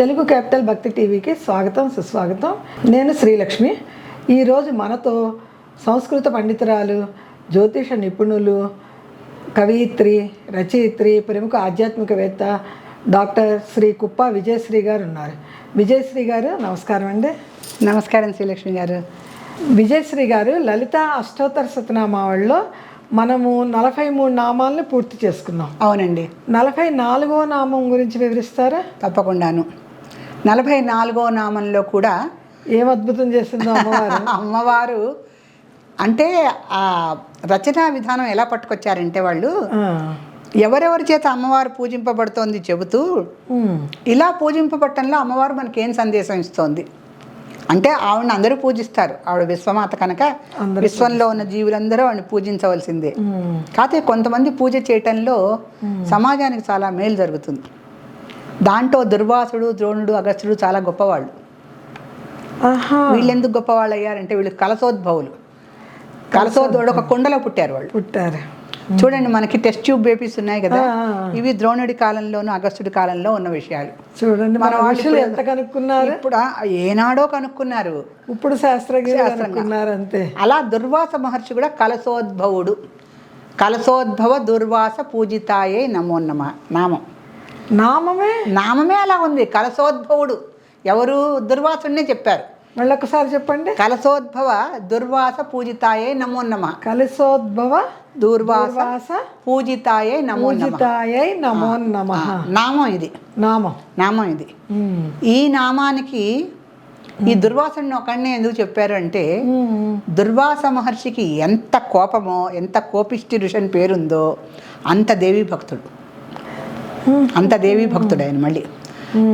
Telugu capital భక్తి టీవీకి స్వాగతం సుస్వాగతం. నేను శ్రీలక్ష్మి. ఈరోజు మనతో సంస్కృత పండితురాలు, జ్యోతిష నిపుణులు, కవయిత్రి, రచయిత్రి, ప్రముఖ ఆధ్యాత్మికవేత్త డాక్టర్ శ్రీ కుప్ప విజయశ్రీ గారు ఉన్నారు. విజయశ్రీ గారు నమస్కారం అండి. నమస్కారం శ్రీలక్ష్మి గారు. విజయశ్రీ గారు లలిత అష్టోత్తర శతనామావళిలో మనము 43 నామాలను పూర్తి చేసుకున్నాం. అవునండి. 44వ నామం గురించి వివరిస్తారా? తప్పకుండాను. 44వ నామంలో కూడా ఏం అద్భుతం చేసిందో అమ్మవారు. అమ్మవారు అంటే ఆ రచనా విధానం ఎలా పట్టుకొచ్చారంటే వాళ్ళు ఎవరెవరి చేత అమ్మవారు పూజింపబడుతోంది చెబుతూ ఇలా పూజింపబట్టంలో అమ్మవారు మనకి ఏం సందేశం ఇస్తోంది అంటే ఆవిడని అందరూ పూజిస్తారు. ఆవిడ విశ్వమాత కనుక విశ్వంలో ఉన్న జీవులందరూ ఆవిడని పూజించవలసిందే. కాకపోతే కొంతమంది పూజ చేయటంలో సమాజానికి చాలా మేలు జరుగుతుంది. దాంట్లో దుర్వాసుడు, ద్రోణుడు, అగస్త్యుడు చాలా గొప్పవాళ్ళు. వీళ్ళు ఎందుకు గొప్పవాళ్ళు అయ్యారంటే వీళ్ళు కలశోద్భవులు. కలశోద్భవుడు ఒక కుండలో పుట్టారు. చూడండి, మనకి టెస్ట్ ట్యూబ్ బేబీస్ ఉన్నాయి కదా, ఇవి ద్రోణుడి కాలంలోను అగస్త్యుడి కాలంలో ఉన్న విషయాలు. చూడండి, మన వాళ్ళు ఎంత కనుక్కున్నారు. ఇప్పుడు ఏనాడో కనుక్కున్నారు, ఇప్పుడు శాస్త్రజ్ఞానం అంతే. అలా దుర్వాస మహర్షి కూడా కలశోద్భవుడు. కలశోద్భవ దుర్వాస పూజితాయే నమో నమ నామం. నామమే అలా ఉంది. కలశోద్భవుడు ఎవరు? దుర్వాసుడినే చెప్పారు. మళ్ళీ ఒకసారి చెప్పండి. కలశోద్భవ దుర్వాస పూజితాయే నమో నమ. కలశోద్భవ దుర్వాస పూజితాయే నమో నమ. నామం ఇది. నామం ఇది. ఈ నామానికి ఈ దుర్వాసుడిని ఒకడినే ఎందుకు చెప్పారు అంటే దుర్వాస మహర్షికి ఎంత కోపమో, ఎంత కోపిష్టి ఋషి అని పేరుందో అంత దేవీ భక్తుడు. ఆయన మళ్ళీ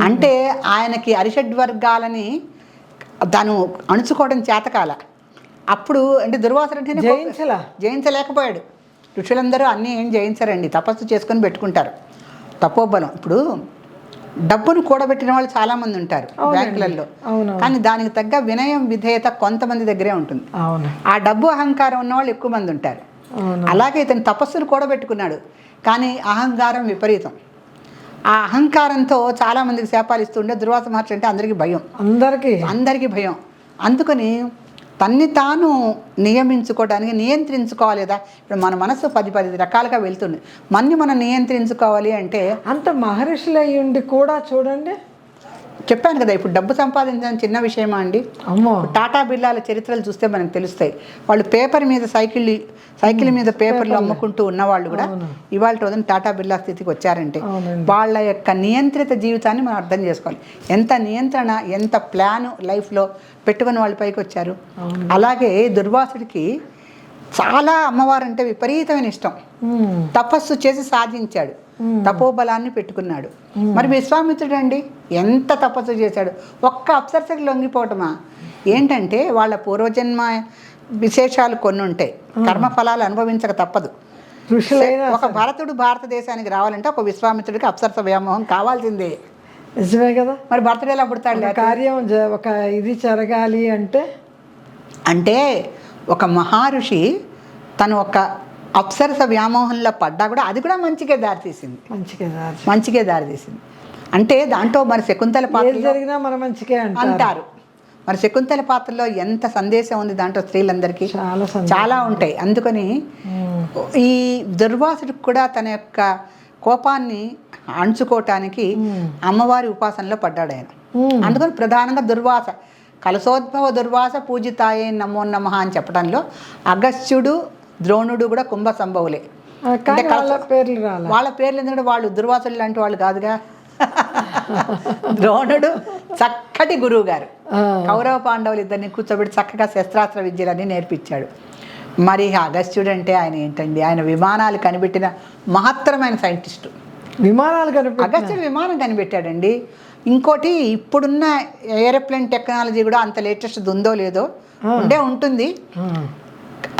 అంటే ఆయనకి అరిషడ్వర్గాలని తాను అణుచుకోవడం చేతకాల. అప్పుడు అంటే దుర్వాసుడు అంటేనే జయించలేకపోయాడు. ఋషులందరూ అన్నీ ఏం జయించరండి, తపస్సు చేసుకొని పెట్టుకుంటారు. తపోబలం. ఇప్పుడు డబ్బును కూడబెట్టిన వాళ్ళు చాలామంది ఉంటారు బ్యాంకులలో, కానీ దానికి తగ్గ వినయం విధేయత కొంతమంది దగ్గరే ఉంటుంది. ఆ డబ్బు అహంకారం ఉన్న వాళ్ళు ఎక్కువ మంది ఉంటారు. అలాగే ఇతను తపస్సును కూడబెట్టుకున్నాడు, కానీ అహంకారం విపరీతం. ఆ అహంకారంతో చాలామందికి శాపాలు ఇస్తుండే దుర్వాస మహర్షి అంటే అందరికీ భయం. అందరికీ భయం. అందుకని తన్ని తాను నియమించుకోవడానికి నియంత్రించుకోవాలి కదా. ఇప్పుడు మన మనసు 10 రకాలుగా వెళ్తుంది. మనం నియంత్రించుకోవాలి అంటే అంత మహర్షులు అయ్యి ఉండి కూడా చూడండి, చెప్పాను కదా, ఇప్పుడు డబ్బు సంపాదించడం చిన్న విషయమా అండి? టాటా బిర్లాల చరిత్రలు చూస్తే మనకు తెలుస్తాయి. వాళ్ళు పేపర్ మీద సైకిల్ మీద పేపర్లు అమ్ముకుంటూ ఉన్నవాళ్ళు కూడా ఇవాళ రోజున టాటా బిర్లా స్థితికి వచ్చారంటే వాళ్ళ యొక్క నియంత్రిత జీవితాన్ని మనం అర్థం చేసుకోవాలి. ఎంత నియంత్రణ, ఎంత ప్లాన్ లైఫ్లో పెట్టుకుని వాళ్ళ పైకి వచ్చారు. అలాగే దుర్వాసుడికి చాలా అమ్మవారంటే విపరీతమైన ఇష్టం. తపస్సు చేసి సాధించాడు, తపోబలాన్ని పెట్టుకున్నాడు. మరి విశ్వామిత్రుడు అండి ఎంత తపస్సు చేశాడు. ఒక్క అప్సరసకి లొంగిపోవటమా? ఏంటంటే వాళ్ళ పూర్వజన్మ విశేషాలు కొన్ని ఉంటాయి, కర్మఫలాలు అనుభవించక తప్పదు. ఒక భరతుడు భారతదేశానికి రావాలంటే ఒక విశ్వామిత్రుడికి అప్సరస వ్యామోహం కావాల్సిందే. నిజమే కదా. మరి భరతుడు ఎలా పుడతాడు? కార్యం ఒక ఇది జరగాలి అంటే ఒక మహర్షి తను ఒక అప్సరస వ్యామోహంలో పడ్డా కూడా అది కూడా మంచిగా దారితీసింది. అంటే దాంట్లో మరి శకుంతల పాత్ర జరిగినా మన మంచిగా అంటారు. మరి శకుంతల పాత్రలో ఎంత సందేశం ఉంది దాంట్లో స్త్రీలందరికీ చాలా ఉంటాయి. అందుకని ఈ దుర్వాసుడికి కూడా తన యొక్క కోపాన్ని అణుచుకోవటానికి అమ్మవారి ఉపాసనలో పడ్డాడు ఆయన. అందుకని ప్రధానంగా దుర్వాస కలశోద్భవ దుర్వాస పూజితాయే నమో నమః అని చెప్పడంలో అగస్త్యుడు, ద్రోణుడు కూడా కుంభ సంభవులే. వాళ్ళ పేర్లు ఎందుకంటే వాళ్ళు దుర్వాసులు లాంటి వాళ్ళు కాదుగా. ద్రోణుడు చక్కటి గురువు గారు, కౌరవ పాండవులు ఇద్దరిని కూర్చోబెట్టి చక్కగా శస్త్రాస్త్ర విద్యలన్నీ నేర్పించాడు. మరి అగస్త్యుడు అంటే ఆయన ఏంటండి, ఆయన విమానాలు కనిపెట్టిన మహత్తరమైన సైంటిస్టు. అగస్త్యుడు విమానం కనిపెట్టాడండి. ఇంకోటి ఇప్పుడున్న ఏరోప్లేన్ టెక్నాలజీ కూడా అంత లేటెస్ట్ ఉందో లేదో ఉంటుంది.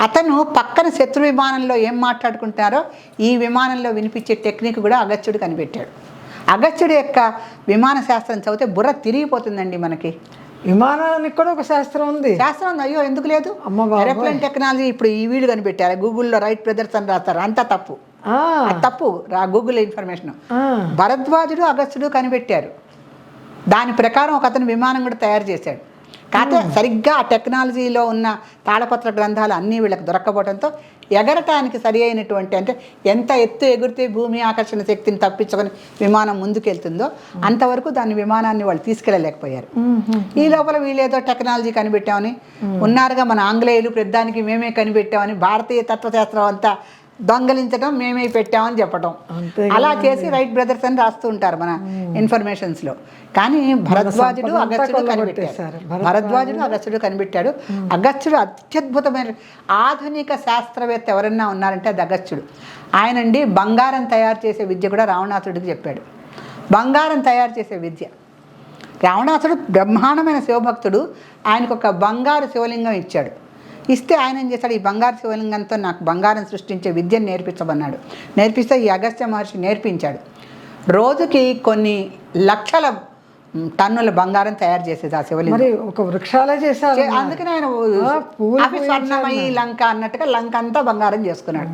అతను పక్కన శత్రు విమానంలో ఏం మాట్లాడుకుంటారో ఈ విమానంలో వినిపించే టెక్నిక్ కూడా అగస్త్యుడు కనిపెట్టాడు. అగస్త్యుడి యొక్క విమాన శాస్త్రం చదివితే బుర్ర తిరిగిపోతుందండి మనకి. విమానానికి కూడా ఒక శాస్త్రం ఉంది. అయ్యో ఎందుకు లేదు? ఏరోప్లేన్ టెక్నాలజీ ఇప్పుడు ఈ వీళ్ళు కనిపెట్టారు. గూగుల్లో రైట్ బ్రదర్స్ అని రాస్తారు, అంతా తప్పు. తప్పు గూగుల్ ఇన్ఫర్మేషన్. భరద్వాజుడు, అగస్త్యుడు కనిపెట్టారు. దాని ప్రకారం ఒక అతను విమానం కూడా తయారు చేశాడు. కాకపోతే సరిగ్గా ఆ టెక్నాలజీలో ఉన్న తాళపత్ర గ్రంథాలు అన్నీ వీళ్ళకి దొరక్కపోవడంతో ఎగరటానికి సరి అయినటువంటి, అంటే ఎంత ఎత్తు ఎగురితే భూమి ఆకర్షణ శక్తిని తప్పించుకొని విమానం ముందుకెళ్తుందో అంతవరకు దాని విమానాన్ని వాళ్ళు తీసుకెళ్ళలేకపోయారు. ఈ లోపల వీళ్ళేదో టెక్నాలజీ కనిపెట్టామని ఉన్నారుగా, మన ఆంగ్లేయులు ప్రతిదానికి మేమే కనిపెట్టామని భారతీయ తత్వశాస్త్రం అంతా దొంగలించడం, మేమే పెట్టామని చెప్పడం, అలా చేసి రైట్ బ్రదర్స్ అని రాస్తూ ఉంటారు మన ఇన్ఫర్మేషన్స్లో. కానీ భరద్వాజుడు అగస్త్యుడు కనిపెట్టారు. భరద్వాజుడు అగస్త్యుడు కనిపెట్టాడు. అగస్త్యుడు అత్యద్భుతమైన ఆధునిక శాస్త్రవేత్త ఎవరన్నా ఉన్నారంటే అది అగస్త్యుడు. ఆయనండి బంగారం తయారు చేసే విద్య కూడా రావణాసుడికి చెప్పాడు. బంగారం తయారు చేసే విద్య. రావణాసుడు బ్రహ్మాండమైన శివభక్తుడు. ఆయనకు ఒక బంగారు శివలింగం ఇచ్చాడు. ఇస్తే ఆయన ఏం చేశాడు, ఈ బంగారు శివలింగంతో నాకు బంగారం సృష్టించే విద్యను నేర్పించమన్నాడు. నేర్పిస్తే ఈ అగస్త్య మహర్షి నేర్పించాడు. రోజుకి కొన్ని లక్షల టన్నుల బంగారం తయారు చేసేది ఆ శివలింగం. ఒక వృక్షాలే చేశారు. అందుకని ఆయన స్వర్ణమయి లంక అన్నట్టుగా లంక అంతా బంగారం చేసుకున్నాడు.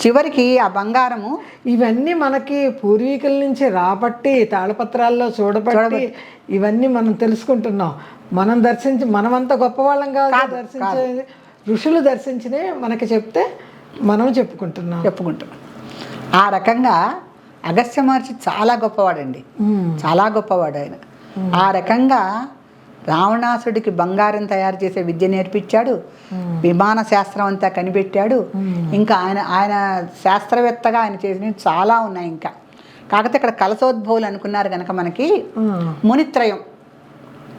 చివరికి ఆ బంగారము ఇవన్నీ మనకి పూర్వీకుల నుంచి రాబట్టి తాళపత్రాల్లో చూడబట్టి ఇవన్నీ మనం తెలుసుకుంటున్నాం. మనం మనమంతా గొప్పవాళ్ళం కాదు, దర్శించేది ఋషులు దర్శించినవి మనకి చెప్తే మనం చెప్పుకుంటున్నాం. ఆ రకంగా అగస్త్య మహర్షి చాలా గొప్పవాడండి, చాలా గొప్పవాడు ఆయన. ఆ రకంగా రావణాసుడికి బంగారం తయారు చేసే విద్య నేర్పించాడు, విమాన శాస్త్రం అంతా కనిపెట్టాడు. ఇంకా ఆయన శాస్త్రవేత్తగా ఆయన చేసినవి చాలా ఉన్నాయి. ఇంకా కాకపోతే ఇక్కడ కలశోద్భవులు అనుకున్నారు కనుక మనకి మునిత్రయం,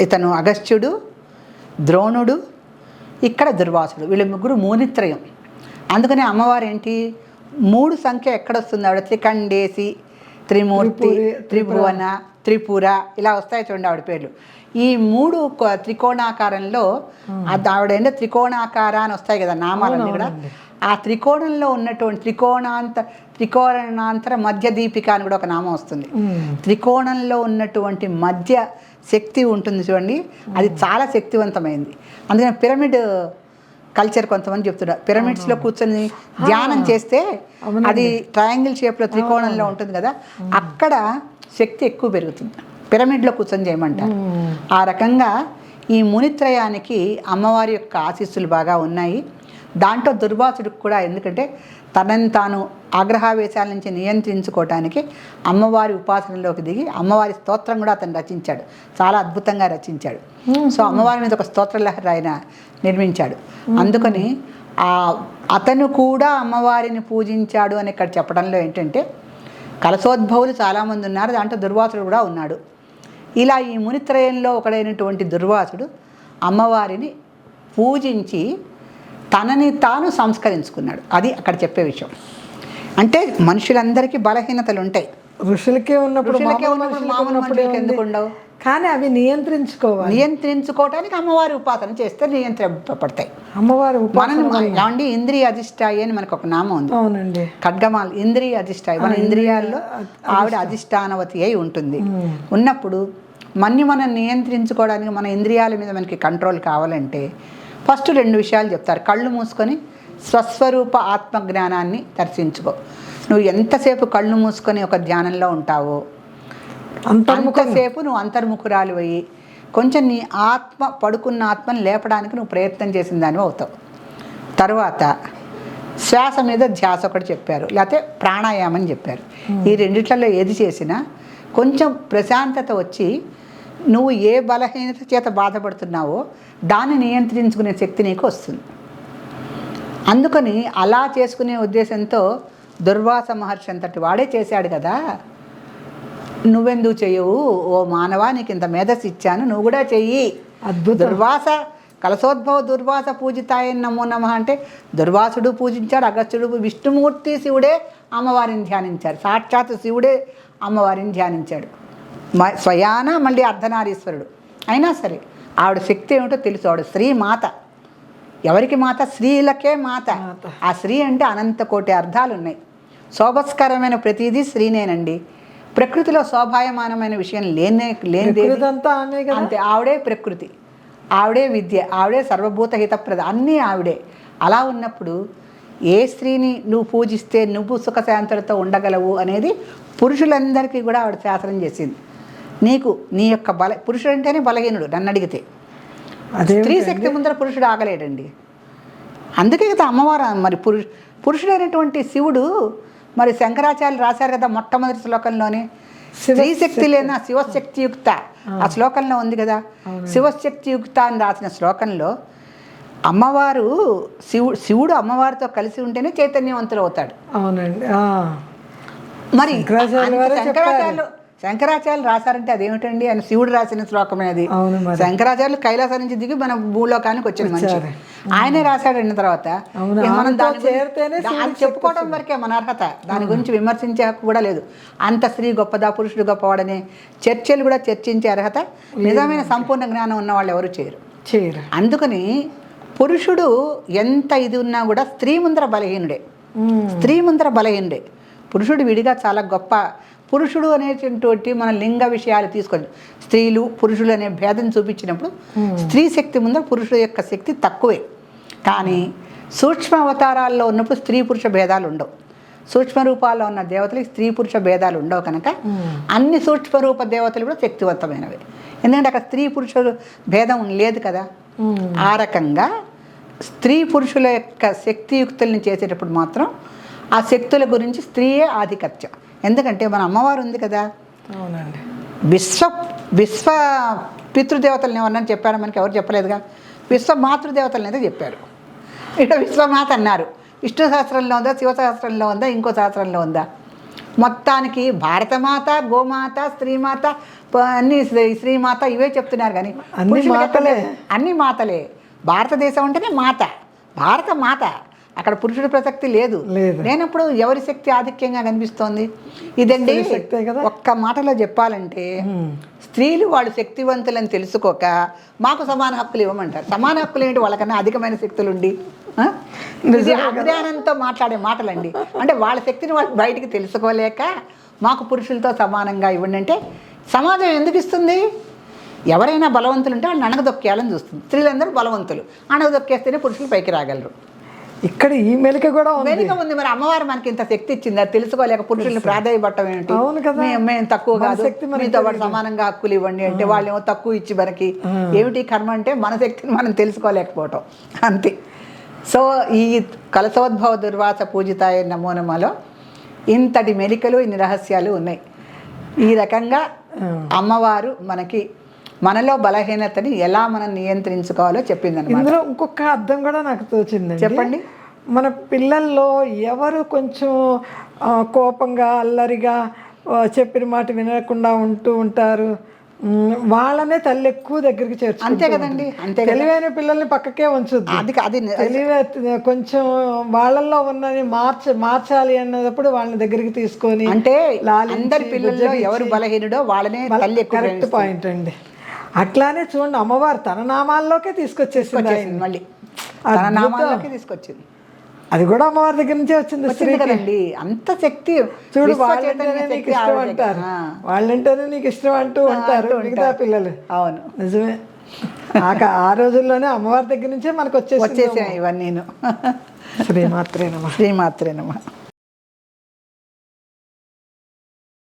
ఇతను అగస్త్యుడు, ద్రోణుడు, ఇక్కడ దుర్వాసుడు, వీళ్ళ ముగ్గురు మునిత్రయం. అందుకని అమ్మవారు ఏంటి 3 సంఖ్య ఎక్కడొస్తుంది ఆవిడ? త్రికండేసి, త్రిమూర్తి, త్రిభువన, త్రిపుర, ఇలా వస్తాయి చూడండి ఆవిడ పేర్లు. ఈ 3 త్రికోణాకారంలో ఆవిడ ఏంటో త్రికోణాకార అని వస్తాయి కదా నామాలన్నీ కూడా. ఆ త్రికోణంలో ఉన్నటువంటి త్రికోణాంతర మధ్య దీపిక అని కూడా ఒక నామం వస్తుంది. త్రికోణంలో ఉన్నటువంటి మధ్య శక్తి ఉంటుంది చూడండి, అది చాలా శక్తివంతమైంది. అందుకని పిరమిడ్ కల్చర్ కొంతమంది చెప్తున్నారు, పిరమిడ్స్లో కూర్చొని ధ్యానం చేస్తే అది ట్రయాంగిల్ షేప్లో త్రికోణంలో ఉంటుంది కదా, అక్కడ శక్తి ఎక్కువ పెరుగుతుంది. పిరమిడ్లో కూర్చొని చేయమంటారు. ఆ రకంగా ఈ మునిత్రయానికి అమ్మవారి యొక్క ఆశీస్సులు బాగా ఉన్నాయి. దాంట్లో దుర్వాసుడికి కూడా, ఎందుకంటే తనని తాను ఆగ్రహావేశాల నుంచి నియంత్రించుకోవటానికి అమ్మవారి ఉపాసనలోకి దిగి అమ్మవారి స్తోత్రం కూడా అతను రచించాడు, చాలా అద్భుతంగా రచించాడు. సో అమ్మవారి మీద ఒక స్తోత్రలహరి ఆయన నిర్మించాడు. అందుకని అతను కూడా అమ్మవారిని పూజించాడు అని ఇక్కడ చెప్పడంలో ఏంటంటే కలశోద్భవులు చాలామంది ఉన్నారు, దాంట్లో దుర్వాసుడు కూడా ఉన్నాడు. ఇలా ఈ మునిత్రయంలో ఒకడైనటువంటి దుర్వాసుడు అమ్మవారిని పూజించి తనని తాను సంస్కరించుకున్నాడు. అది అక్కడ చెప్పే విషయం. అంటే మనుషులందరికీ బలహీనతలు ఉంటాయి, ఋషులకే ఉన్నప్పుడు ఎందుకు ఉండవు? కానీ అవి నియంత్రించుకోవటానికి అమ్మవారి ఉపాసన చేస్తే నియంత్రింపబడతాయి. అమ్మవారి ఏమండి ఇంద్రియ అధిష్టాయి అని మనకు ఒక నామం ఉంది. అవునండి, ఖడ్గమాల ఇంద్రియ అధిష్టాయి. మన ఇంద్రియాల్లో ఆవిడ అధిష్టానవతి అయి ఉంటుంది. ఉన్నప్పుడు మనం నియంత్రించుకోవడానికి మన ఇంద్రియాల మీద మనకి కంట్రోల్ కావాలంటే ఫస్ట్ 2 విషయాలు చెప్తారు. కళ్ళు మూసుకొని స్వస్వరూప ఆత్మజ్ఞానాన్ని దర్శించుకో. నువ్వు ఎంతసేపు కళ్ళు మూసుకొని ఒక ధ్యానంలో ఉంటావో అంతసేపు నువ్వు అంతర్ముఖురాలు అయ్యి కొంచెం నీ పడుకున్న ఆత్మను లేపడానికి నువ్వు ప్రయత్నం చేసిన దానివి అవుతావు. తర్వాత శ్వాస మీద ధ్యాస ఒకటి చెప్పారు, లేకపోతే ప్రాణాయామం చెప్పారు. ఈ రెండిట్లలో ఏది చేసినా కొంచెం ప్రశాంతత వచ్చి నువ్వు ఏ బలహీనత చేత బాధపడుతున్నావో దాన్ని నియంత్రించుకునే శక్తి నీకు వస్తుంది. అందుకని అలా చేసుకునే ఉద్దేశంతో దుర్వాస మహర్షి అంతటి వాడే చేశాడు కదా, నువ్వెందుకు చెయ్యవు ఓ మానవా, నీకు ఇంత మేధస్సు ఇచ్చాను, నువ్వు కూడా చెయ్యి. దుర్వాస కలశోద్భవ దుర్వాస పూజితాయని నమో నమః అంటే దుర్వాసుడు పూజించాడు, అగస్త్యుడు, విష్ణుమూర్తి శివుడే అమ్మవారిని ధ్యానించాడు, సాక్షాత్ శివుడే అమ్మవారిని ధ్యానించాడు. స్వయాన మళ్ళీ అర్ధనారీశ్వరుడు అయినా సరే ఆవిడ శక్తి ఏమిటో తెలుసు. ఆవిడ శ్రీ మాత. ఎవరికి మాత? స్త్రీలకే మాత. ఆ స్త్రీ అంటే అనంత కోటి అర్థాలు ఉన్నాయి. శోభస్కరమైన ప్రతిదీ స్త్రీనేనండి. ప్రకృతిలో శోభాయమానమైన విషయం లేనిది అంతే. ఆవిడే ప్రకృతి, ఆవిడే విద్య, ఆవిడే సర్వభూత హితప్రద, అన్నీ ఆవిడే. అలా ఉన్నప్పుడు ఏ స్త్రీని నువ్వు పూజిస్తే నువ్వు సుఖశాంతులతో ఉండగలవు అనేది పురుషులందరికీ కూడా ఆవిడ శాసనం చేసింది. నీకు నీ యొక్క పురుషుడు అంటేనే బలహీనుడు నన్ను అడిగితే. అదే స్త్రీ శక్తి ముందర పురుషుడు ఆగలేడండి. అందుకే కదా అమ్మవారు మరి పురుషుడైనటువంటి శివుడు మరి శంకరాచార్యులు రాశారు కదా మొట్టమొదటి శ్లోకంలోనే, స్త్రీ శక్తి లేనా శివశక్తియుక్త ఆ శ్లోకంలో ఉంది కదా. శివశక్తియుక్త అని రాసిన శ్లోకంలో అమ్మవారు శివుడు అమ్మవారితో కలిసి ఉంటేనే చైతన్యవంతులు అవుతాడు. అవునండి. మరి శంకరాచార్యులు రాశారంటే అదేమిటండి అని శివుడు రాసిన శ్లోకమే అది. శంకరాచార్యులు కైలాసం నుంచి దిగి మన భూలోకానికి వచ్చిన మనిషి, ఆయనే రాశాడన్న తర్వాత మనం దాన్ని చెప్పుకోవడం వరకే మన అర్హత, దాని గురించి విమర్శించే హక్కు కూడా లేదు. అంత స్త్రీ గొప్పదా పురుషుడు గొప్పవాడనే చర్చలు కూడా చర్చించే అర్హత నిజమైన సంపూర్ణ జ్ఞానం ఉన్న వాళ్ళు ఎవరు చేయరు. అందుకని పురుషుడు ఎంత ఇది ఉన్నా కూడా స్త్రీ ముందర బలహీనుడే. పురుషుడు విడిగా చాలా గొప్ప. పురుషుడు అనేటువంటి మన లింగ విషయాలు తీసుకొని స్త్రీలు పురుషులు అనే భేదం చూపించినప్పుడు స్త్రీ శక్తి ముందర పురుషుడు యొక్క శక్తి తక్కువే. కానీ సూక్ష్మ అవతారాల్లో ఉన్నప్పుడు స్త్రీ పురుష భేదాలు ఉండవు. సూక్ష్మ రూపాల్లో ఉన్న దేవతలకి స్త్రీ పురుష భేదాలు ఉండవు కనుక అన్ని సూక్ష్మ రూప దేవతలు కూడా శక్తివంతమైనవి. ఎందుకంటే అక్కడ స్త్రీ పురుషుల భేదం లేదు కదా. ఆ రకంగా స్త్రీ పురుషుల యొక్క శక్తియుక్తుల్ని చేసేటప్పుడు మాత్రం ఆ శక్తుల గురించి స్త్రీయే ఆధిపత్యం. ఎందుకంటే మన అమ్మవారు ఉంది కదా. అవునండి. విశ్వ పితృదేవతలను ఎవరన్నా చెప్పారు, మనకి ఎవరు చెప్పలేదుగా. విశ్వ మాతృదేవతలను అయితే చెప్పారు. ఇక్కడ విశ్వమాత అన్నారు. విష్ణు సహస్రంలో ఉందా, శివసహస్రంలో ఉందా, ఇంకో సహస్రంలో ఉందా? మొత్తానికి భారతమాత, గోమాత, స్త్రీమాత, అన్ని శ్రీమాత ఇవే చెప్తున్నారు. కానీ అన్ని మాతలే. భారతదేశం అంటేనే మాత, భారత మాత. అక్కడ పురుషుడి ప్రసక్తి లేదు. లేనప్పుడు ఎవరి శక్తి ఆధిక్యంగా కనిపిస్తోంది? ఇదండి. ఒక్క మాటలో చెప్పాలంటే స్త్రీలు వాళ్ళు శక్తివంతులని తెలుసుకోక మాకు సమాన హక్కులు ఇవ్వమంటారు. సమాన హక్కులు ఏంటి? వాళ్ళకన్నా అధికమైన శక్తులుండి అజ్ఞానంతో మాట్లాడే మాటలండి. అంటే వాళ్ళ శక్తిని వాళ్ళు బయటికి తెలుసుకోలేక మాకు పురుషులతో సమానంగా ఇవ్వండి అంటే సమాజం ఎందుకు ఇస్తుంది? ఎవరైనా బలవంతులు ఉంటే వాళ్ళని అణగదొక్కేయాలని చూస్తుంది. స్త్రీలందరూ బలవంతులు, అణగదొక్కేస్తేనే పురుషులు పైకి రాగలరు. ఇక్కడ ఈ మెలిక కూడా ఉంది. మరి అమ్మవారు మనకి ఇంత శక్తి ఇచ్చింది, అది తెలుసుకోలేక పురుషుల్ని ప్రాధాన్యపడటం ఏంటి? మేము తక్కువ కాదు, మీతో పాటు సమానంగా హక్కులు ఇవ్వండి అంటే వాళ్ళు ఏమో తక్కువ ఇచ్చి మనకి ఏమిటి కర్మ అంటే మన శక్తిని మనం తెలుసుకోలేకపోవటం అంతే. సో ఈ కలశోద్భవ దుర్వాస పూజితాయ నమో నమలో ఇంతటి మెలికలు, ఇన్ని రహస్యాలు ఉన్నాయి. ఈ రకంగా అమ్మవారు మనలో బలహీనతని ఎలా మనం నియంత్రించుకోవాలో చెప్పింది. ఇందులో ఇంకొక అర్థం కూడా నాకు తోచింది. చెప్పండి. మన పిల్లల్లో ఎవరు కొంచెం కోపంగా అల్లరిగా చెప్పిన మాట వినకుండా ఉంటారు, వాళ్ళనే తల్లి ఎక్కువ దగ్గరికి చేర్చు. అంతే కదండి. అంతే. తెలివైన పిల్లల్ని పక్కకే ఉంచుద్ది. అది తెలివే కొంచెం వాళ్ళల్లో ఉన్నది మార్చాలి అన్నప్పుడు వాళ్ళని దగ్గరికి తీసుకొని, అంటే అందరి పిల్లల్లో ఎవరు బలహీనుడో వాళ్ళనే తల్లి. కరెక్ట్ పాయింట్ అండి. అట్లానే చూడండి, అమ్మవారు తన నామాల్లోకే తీసుకొచ్చేసింది. మళ్ళీ తన నామాల్లోకే తీసుకొచ్చింది. అది కూడా అమ్మవారి దగ్గర నుంచే వచ్చింది కదండి. అంత శక్తి చూడు, వాళ్ళంటేనే నీకు ఇష్టం అంటారు, వాళ్ళంటేనే నీకు ఇష్టం అంటూ ఉంటారు మిగతా పిల్లలు. అవును, నిజమే. ఆ రోజుల్లోనే అమ్మవారి దగ్గర నుంచే మనకు వచ్చేసాయి ఇవన్నీ. శ్రీమాత్రే నమః. శ్రీమాత్రే నమః.